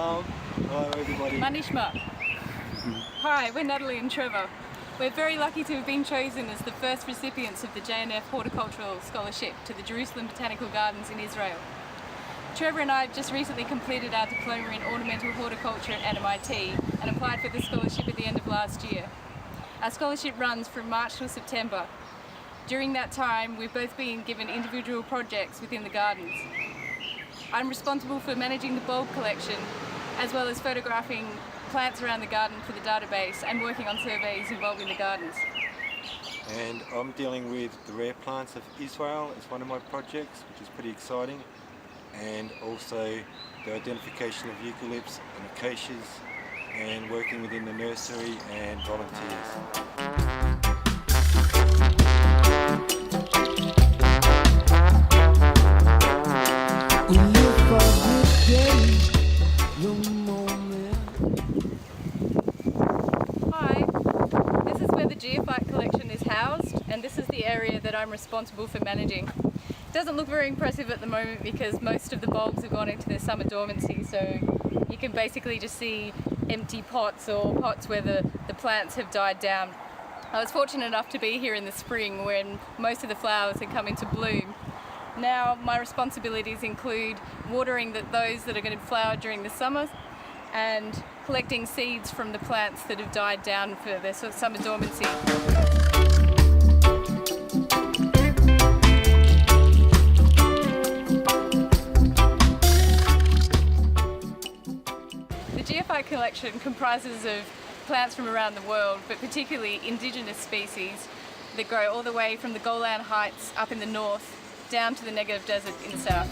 Hello everybody. Manishma. Hi, we're Natalie and Trevor. We're very lucky to have been chosen as the first recipients of the JNF Horticultural Scholarship to the Jerusalem Botanical Gardens in Israel. Trevor and I have just recently completed our diploma in ornamental horticulture at MIT and applied for the scholarship at the end of last year. Our scholarship runs from March till September. During that time, we've both been given individual projects within the gardens. I'm responsible for managing the bulb collection, as well as photographing plants around the garden for the database and working on surveys involving the gardens. And I'm dealing with the rare plants of Israel as one of my projects, which is pretty exciting, and also the identification of eucalypts and acacias, and working within the nursery and volunteers. Hi, this is where the geophyte collection is housed, and this is the area that I'm responsible for managing. It doesn't look very impressive at the moment because most of the bulbs have gone into their summer dormancy, so you can basically just see empty pots or pots where the plants have died down. I was fortunate enough to be here in the spring when most of the flowers had come into bloom. Now my responsibilities include watering those that are going to flower during the summer and collecting seeds from the plants that have died down for their sort of summer dormancy. The geophyte collection comprises of plants from around the world, but particularly indigenous species that grow all the way from the Golan Heights up in the north down to the Negev Desert in the south.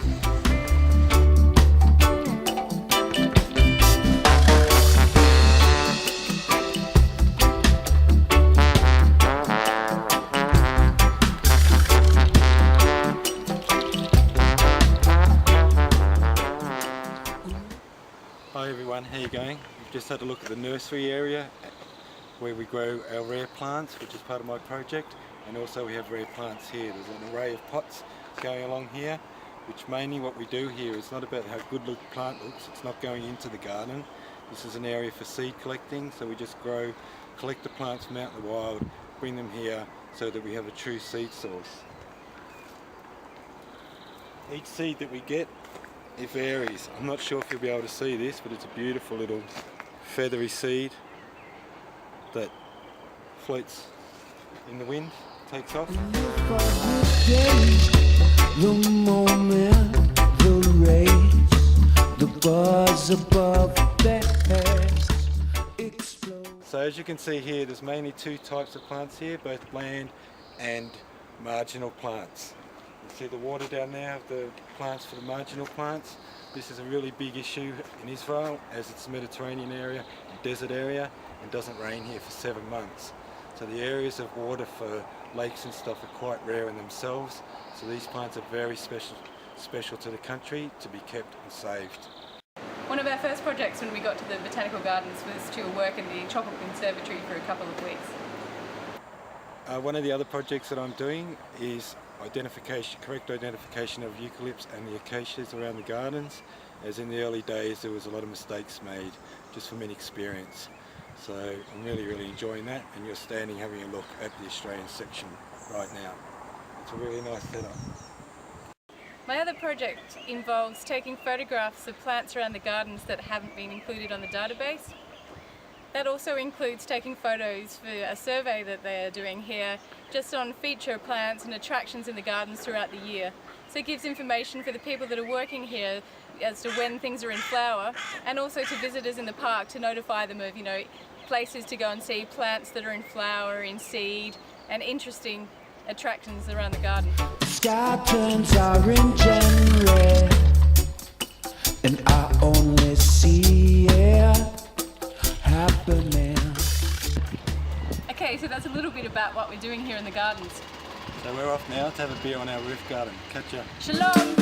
Hi everyone, how are you going? We've just had a look at the nursery area where we grow our rare plants, which is part of my project, and also we have rare plants here. There's an array of pots going along here, which mainly what we do here is not about how good the plant looks, it's not going into the garden. This is an area for seed collecting, so we just collect the plants from out in the wild, bring them here so that we have a true seed source. Each seed that we get, it varies. I'm not sure if you'll be able to see this, but it's a beautiful little feathery seed that floats in the wind, takes off. The moment, the race, the buzz above their heads explodes. So as you can see here, there's mainly two types of plants here, both land and marginal plants. You see the water down there of the plants for the marginal plants. This is a really big issue in Israel as it's a Mediterranean area, a desert area, and doesn't rain here for 7 months. So the areas of water for lakes and stuff are quite rare in themselves. So these plants are very special to the country to be kept and saved. One of our first projects when we got to the Botanical Gardens was to work in the Tropical Conservatory for a couple of weeks. One of the other projects that I'm doing is correct identification of eucalypts and the acacias around the gardens. As in the early days there was a lot of mistakes made just from inexperience. So I'm really enjoying that, and you're standing having a look at the Australian section right now. It's a really nice setup. My other project involves taking photographs of plants around the gardens that haven't been included on the database. That also includes taking photos for a survey that they're doing here just on feature plants and attractions in the gardens throughout the year. So it gives information for the people that are working here as to when things are in flower, and also to visitors in the park to notify them of, places to go and see plants that are in flower, in seed, and interesting attractions around the garden. The sky turns orange and red, and I only see it happening. Okay, so that's a little bit about what we're doing here in the gardens. So we're off now to have a beer on our roof garden. Catch ya. Shalom!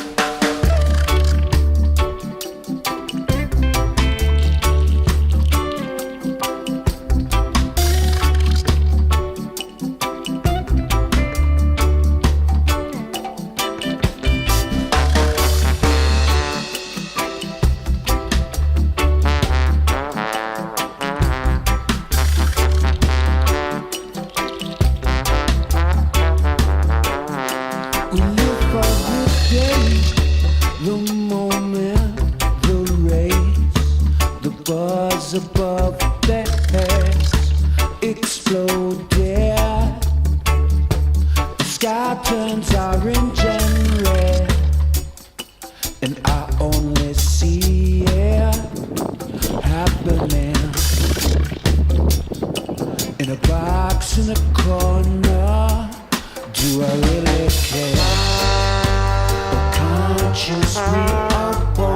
just we are both.